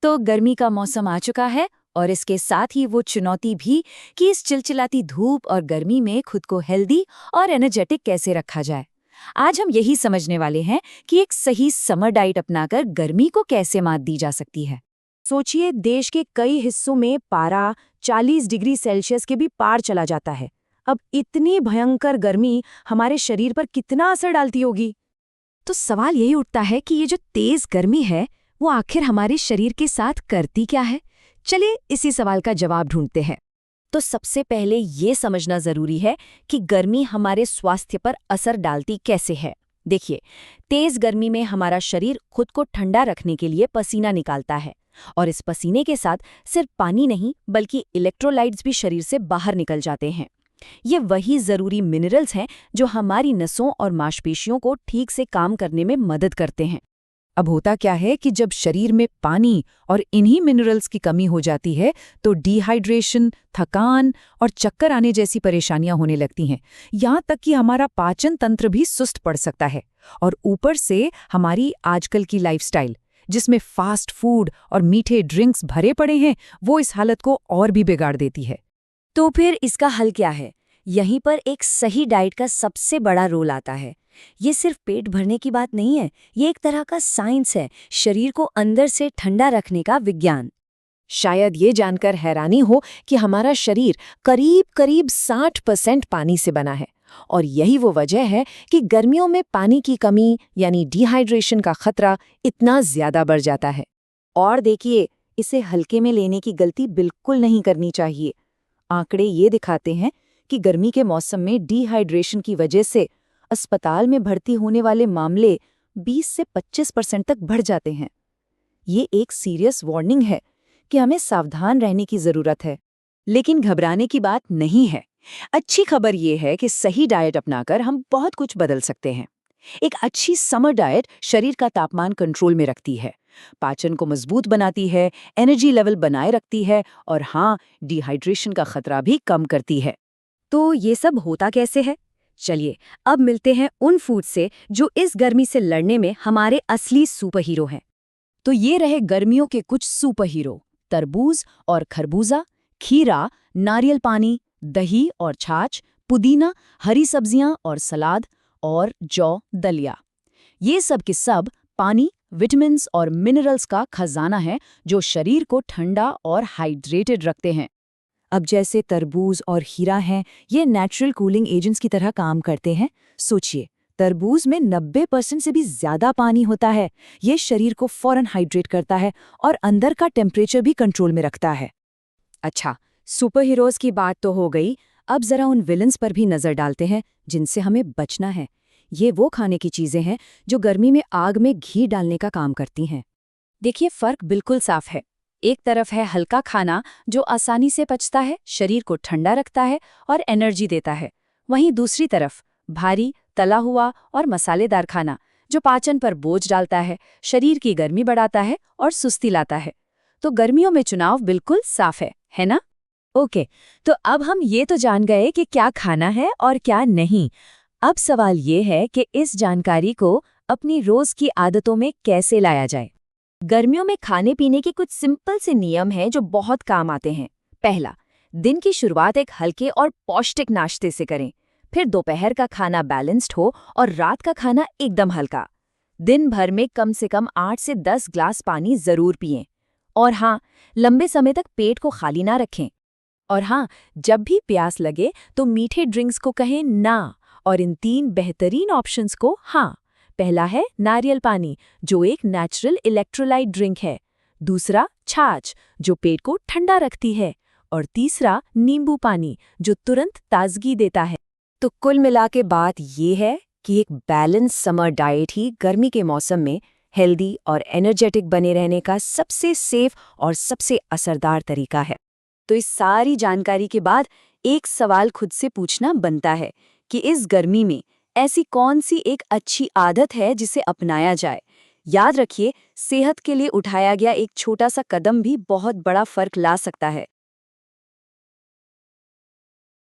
तो गर्मी का मौसम आ चुका है और इसके साथ ही वो चुनौती भी कि इस चिलचिलाती धूप और गर्मी में खुद को हेल्दी और एनर्जेटिक कैसे रखा जाए। आज हम यही समझने वाले हैं कि एक सही समर डाइट अपनाकर गर्मी को कैसे मात दी जा सकती है। सोचिए, देश के कई हिस्सों में पारा 40 डिग्री सेल्सियस के भी पार चला जाता है। अब इतनी भयंकर गर्मी हमारे शरीर पर कितना असर डालती होगी। तो सवाल यही उठता है कि ये जो तेज गर्मी है वो आखिर हमारे शरीर के साथ करती क्या है। चलिए इसी सवाल का जवाब ढूंढते हैं। तो सबसे पहले ये समझना जरूरी है कि गर्मी हमारे स्वास्थ्य पर असर डालती कैसे है। देखिए, तेज गर्मी में हमारा शरीर खुद को ठंडा रखने के लिए पसीना निकालता है और इस पसीने के साथ सिर्फ पानी नहीं बल्कि इलेक्ट्रोलाइट्स भी शरीर से बाहर निकल जाते हैं। ये वही जरूरी मिनरल्स हैं जो हमारी नसों और मांसपेशियों को ठीक से काम करने में मदद करते हैं। अब होता क्या है कि जब शरीर में पानी और इन्हीं मिनरल्स की कमी हो जाती है तो डिहाइड्रेशन, थकान और चक्कर आने जैसी परेशानियां होने लगती हैं। यहाँ तक कि हमारा पाचन तंत्र भी सुस्त पड़ सकता है। और ऊपर से हमारी आजकल की लाइफस्टाइल, जिसमें फास्ट फूड और मीठे ड्रिंक्स भरे पड़े हैं, वो इस हालत को और भी बिगाड़ देती है। तो फिर इसका हल क्या है? यहीं पर एक सही डाइट का सबसे बड़ा रोल आता है। ये सिर्फ पेट भरने की बात नहीं है, ये एक तरह का साइंस है, शरीर को अंदर से ठंडा रखने का विज्ञान। शायद ये जानकर हैरानी हो कि हमारा शरीर करीब 60% पानी से बना है और यही वो वजह है कि गर्मियों में पानी की कमी यानी डिहाइड्रेशन का खतरा इतना ज्यादा बढ़ जाता है। और देखिए, इसे हल्के में लेने की गलती बिल्कुल नहीं करनी चाहिए। आंकड़े ये दिखाते हैं कि गर्मी के मौसम में डिहाइड्रेशन की वजह से अस्पताल में भर्ती होने वाले मामले 20 से 25% तक बढ़ जाते हैं। ये एक सीरियस वार्निंग है कि हमें सावधान रहने की जरूरत है। लेकिन घबराने की बात नहीं है। अच्छी खबर ये है कि सही डाइट अपनाकर हम बहुत कुछ बदल सकते हैं। एक अच्छी समर डाइट शरीर का तापमान कंट्रोल में रखती है, पाचन को मजबूत बनाती है, एनर्जी लेवल बनाए रखती है और हाँ, डिहाइड्रेशन का खतरा भी कम करती है। तो ये सब होता कैसे है? चलिए अब मिलते हैं उन फूड से जो इस गर्मी से लड़ने में हमारे असली सुपर हीरो हैं। तो ये रहे गर्मियों के कुछ सुपर हीरो: तरबूज और खरबूजा, खीरा, नारियल पानी, दही और छाछ, पुदीना, हरी सब्जियां और सलाद, और जौ, दलिया। ये सब के सब पानी, विटामिन्स और मिनरल्स का खजाना है जो शरीर को ठंडा और हाइड्रेटेड रखते हैं। अब जैसे तरबूज और खीरा हैं, ये नेचुरल कूलिंग एजेंट्स की तरह काम करते हैं। सोचिए, तरबूज में 90% से भी ज्यादा पानी होता है। ये शरीर को फौरन हाइड्रेट करता है और अंदर का टेम्परेचर भी कंट्रोल में रखता है। अच्छा, सुपर हीरोज की बात तो हो गई, अब जरा उन विलन्स पर भी नजर डालते हैं जिनसे हमें बचना है। ये वो खाने की चीजें हैं जो गर्मी में आग में घी डालने का काम करती हैं। देखिए, फर्क बिल्कुल साफ है। एक तरफ है हल्का खाना जो आसानी से पचता है, शरीर को ठंडा रखता है और एनर्जी देता है। वहीं दूसरी तरफ भारी, तला हुआ और मसालेदार खाना जो पाचन पर बोझ डालता है, शरीर की गर्मी बढ़ाता है और सुस्ती लाता है। तो गर्मियों में चुनाव बिल्कुल साफ है ना? ओके, तो अब हम ये तो जान गए कि क्या खाना है और क्या नहीं। अब सवाल ये है कि इस जानकारी को अपनी रोज की आदतों में कैसे लाया जाए। गर्मियों में खाने पीने के कुछ सिंपल से नियम हैं जो बहुत काम आते हैं। पहला, दिन की शुरुआत एक हल्के और पौष्टिक नाश्ते से करें। फिर दोपहर का खाना बैलेंस्ड हो और रात का खाना एकदम हल्का। दिन भर में कम से कम 8 से 10 ग्लास पानी जरूर पिएं। और हाँ, लंबे समय तक पेट को खाली ना रखें। और हाँ, जब भी प्यास लगे तो मीठे ड्रिंक्स को कहें ना, और इन 3 बेहतरीन ऑप्शंस को हाँ। पहला है नारियल पानी, जो एक नेचुरल इलेक्ट्रोलाइट ड्रिंक है। दूसरा, छाछ, जो पेट को ठंडा रखती है। और तीसरा, नींबू पानी, जो तुरंत ताजगी देता है। तो कुल मिला के बात ये है कि एक बैलेंस समर डाइट ही गर्मी के मौसम में हेल्दी और एनर्जेटिक बने रहने का सबसे सेफ और सबसे असरदार तरीका है। तो इस सारी जानकारी के बाद एक सवाल खुद से पूछना बनता है कि इस गर्मी में ऐसी कौन सी एक अच्छी आदत है जिसे अपनाया जाए। याद रखिए, सेहत के लिए उठाया गया एक छोटा सा कदम भी बहुत बड़ा फर्क ला सकता है।